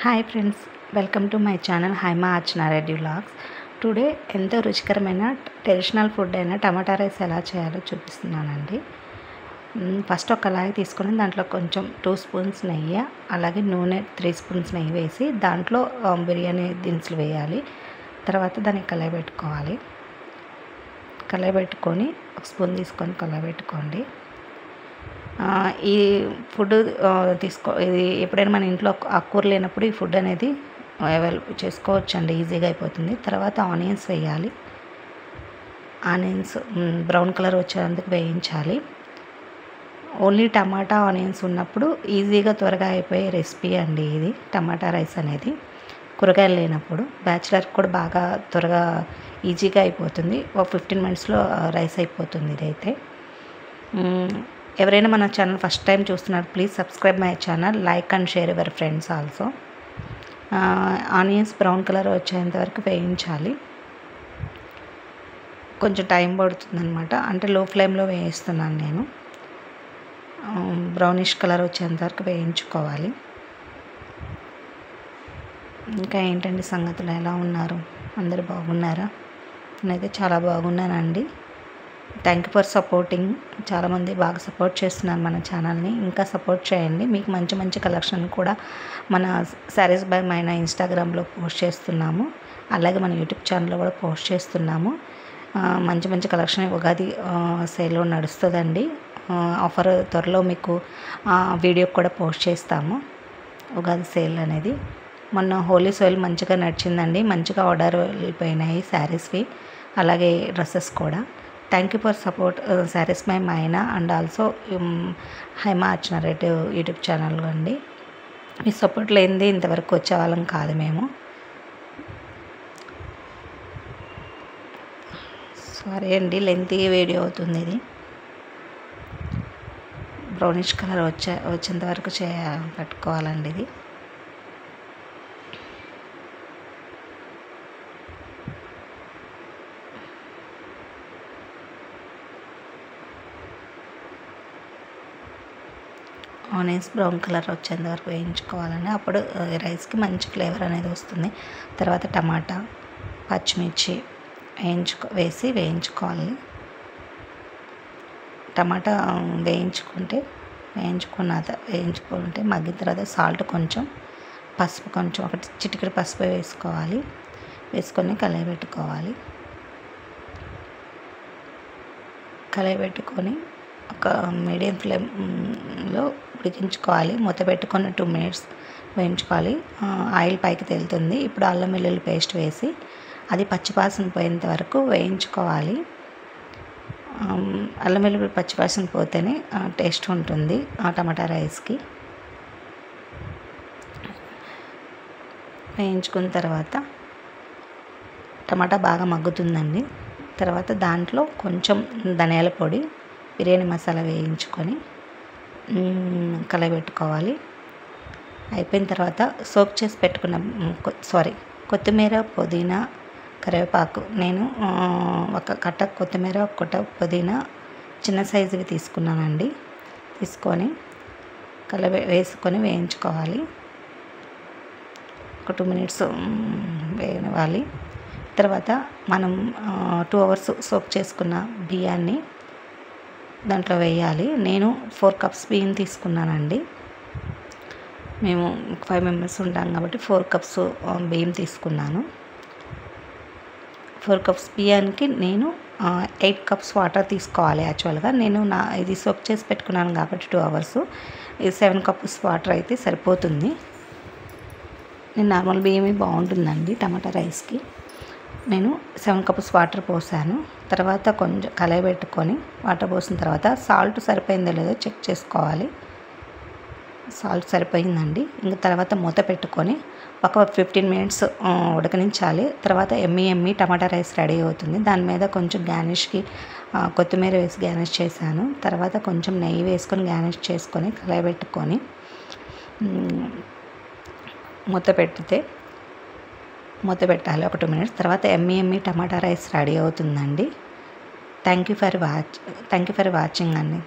Hi friends, welcome to my channel Haima Archana Reddy vlogs. Today ఎంతో రుచికరమైన traditional food అయిన టమాటా rice ఎలా చేయాలో చూపిస్తున్నానండి. ఫస్ట్ ఒక కళాయి తీసుకొని దాంట్లో కొంచెం 2 స్పూన్స్ నెయ్యి, అలాగే నూనె 3 స్పూన్స్ నెయ్యి వేసి దాంట్లో బిర్యానీ దినుసులు వేయాలి. తర్వాత దాన్ని కళాయి పెట్టుకోవాలి. కళాయి పెట్టుకొని 1 స్పూన్ తీసుకొని కళాయి పెట్టుకోండి. ఈ ఫుడ్ ఇది ఎప్పుడైనా మన ఇంట్లో ఆకుకూర లేనప్పుడు ఈ ఫుడ్ అనేది అవైలబుల్ చేసుకోవచ్చండి, ఈజీగా అయిపోతుంది. తర్వాత ఆనియన్స్ వేయాలి. ఆనియన్స్ బ్రౌన్ కలర్ వచ్చేందుకు వేయించాలి. ఓన్లీ టమాటా ఆనియన్స్ ఉన్నప్పుడు ఈజీగా త్వరగా అయిపోయే రెసిపీ అండి ఇది టమాటా రైస్ అనేది. కూరగాయలు లేనప్పుడు బ్యాచిలర్ కూడా బాగా త్వరగా ఈజీగా అయిపోతుంది. ఒక 15 మినిట్స్లో రైస్ అయిపోతుంది ఇదైతే. ఎవరైనా మన ఛానల్ ఫస్ట్ టైం చూస్తున్నారు, please subscribe my channel, like and share your friends also. Onions brown colour వచ్చేంత వరకు వేయించాలి. కొంచెం టైం పడుతుంది అనమాట, అంటే లో ఫ్లేమ్లో వేయిస్తున్నాను నేను. బ్రౌనిష్ కలర్ వచ్చేంత వరకు వేయించుకోవాలి. ఇంకా ఏంటండి సంగతులు, ఎలా ఉన్నారు? అందరూ బాగున్నారా? నేనైతే చాలా బాగున్నానండి. Thank you for supporting. చాలామంది బాగా సపోర్ట్ చేస్తున్నారు మన ఛానల్ని, ఇంకా సపోర్ట్ చేయండి. మీకు మంచి మంచి కలెక్షన్ కూడా మన శారీస్ బై మైనా ఇన్స్టాగ్రామ్లో పోస్ట్ చేస్తున్నాము, అలాగే మన యూట్యూబ్ ఛానల్లో కూడా పోస్ట్ చేస్తున్నాము. మంచి మంచి కలెక్షన్ ఉగాది సేల్లో నడుస్తుందండి. ఆఫర్ త్వరలో మీకు వీడియో కూడా పోస్ట్ చేస్తాము, ఉగాది సేల్ అనేది. మొన్న హోలీ సేల్ మంచిగా నడిచిందండి, మంచిగా ఆర్డర్ వెళ్ళిపోయినాయి శారీస్వి, అలాగే డ్రెస్సెస్ కూడా. Thank you for support saris by Maina and also Haima Archana Reddy YouTube channel అండి. మీ సపోర్ట్ లేనిది ఇంతవరకు వచ్చేవాళ్ళం కాదు మేము. సారీ అండి, లెంతీ వీడియో అవుతుంది ఇది. బ్రౌనిష్ కలర్ వచ్చేంత వరకు పెట్టుకోవాలండి ఇది. ఆనియన్స్ బ్రౌన్ కలర్ వచ్చేంత వరకు వేయించుకోవాలండి, అప్పుడు రైస్కి మంచి ఫ్లేవర్ అనేది వస్తుంది. తర్వాత టమాటా, పచ్చిమిర్చి వేసి వేయించుకోవాలి. టమాటా వేయించుకుంటే మగ్గిన తర్వాత సాల్ట్ కొంచెం, పసుపు కొంచెం, ఒక చిటికెడు పసుపు వేసుకోవాలి. వేసుకొని కళాయి పెట్టుకోవాలి. కళాయి పెట్టుకొని ఒక మీడియం ఫ్లేమ్లో ఉడికించుకోవాలి. మూత పెట్టుకొని 2 మినిట్స్ వేయించుకోవాలి. ఆయిల్ పైకి తేలుతుంది. ఇప్పుడు అల్లం వెల్లుల్లి పేస్ట్ వేసి అది పచ్చివాసన పోయేంత వరకు వేయించుకోవాలి. అల్లం వెల్లుల్లి పచ్చివాసన పోతేనే టేస్ట్ ఉంటుంది ఆ టమాటా రైస్కి. వేయించుకున్న తర్వాత టమాటా బాగా మగ్గుతుందండి. తర్వాత దాంట్లో కొంచెం ధనియాల పొడి, బిర్యానీ మసాలా వేయించుకొని కలయి పెట్టుకోవాలి. అయిపోయిన తర్వాత సోక్ చేసి పెట్టుకున్న కొత్తిమీర, పుదీనా, కరివేపాకు, నేను ఒక కట్ట కొత్తిమీర, ఒక కట్ట పుదీనా చిన్న సైజువి తీసుకున్నానండి. తీసుకొని వేసుకొని వేయించుకోవాలి. ఒక 2 మినిట్స్ వేయనివ్వాలి. తర్వాత మనం 2 అవర్స్ సోక్ చేసుకున్న బియ్యాన్ని దాంట్లో వేయాలి. నేను 4 కప్స్ బియ్యం తీసుకున్నానండి. మేము 5 మెంబర్స్ ఉంటాం కాబట్టి 4 కప్స్ బియ్యం తీసుకున్నాను. 4 కప్స్ బియ్యానికి నేను 8 కప్స్ వాటర్ తీసుకోవాలి. యాక్చువల్గా నేను ఇది సోక్ చేసి పెట్టుకున్నాను కాబట్టి 2 అవర్స్, ఇది 7 కప్స్ వాటర్ అయితే సరిపోతుంది. నేను నార్మల్ బియ్యమే బాగుంటుందండి టమాటా రైస్కి. నేను 7 కప్స్ వాటర్ పోసాను. తర్వాత కొంచెం కళాయి పెట్టుకొని వాటర్ పోసిన తర్వాత సాల్ట్ సరిపోయిందో లేదో చెక్ చేసుకోవాలి. సాల్ట్ సరిపోయిందండి. ఇంక తర్వాత మూత పెట్టుకొని ఒక 15 మినిట్స్ ఉడకనించాలి. తర్వాత ఎమ్మి టమాటా రైస్ రెడీ అవుతుంది. దాని మీద కొంచెం గార్నిష్కి కొత్తిమీర వేసి గార్నిష్ చేశాను. తర్వాత కొంచెం నెయ్యి వేసుకొని గార్నిష్ చేసుకొని కళాయి పెట్టుకొని మూత పెట్టాలి ఒక 2 మినిట్స్. తర్వాత ఎమ్మి టమాటా రైస్ రెడీ అవుతుందండి. థ్యాంక్ యూ ఫర్ వాచింగ్ అండి.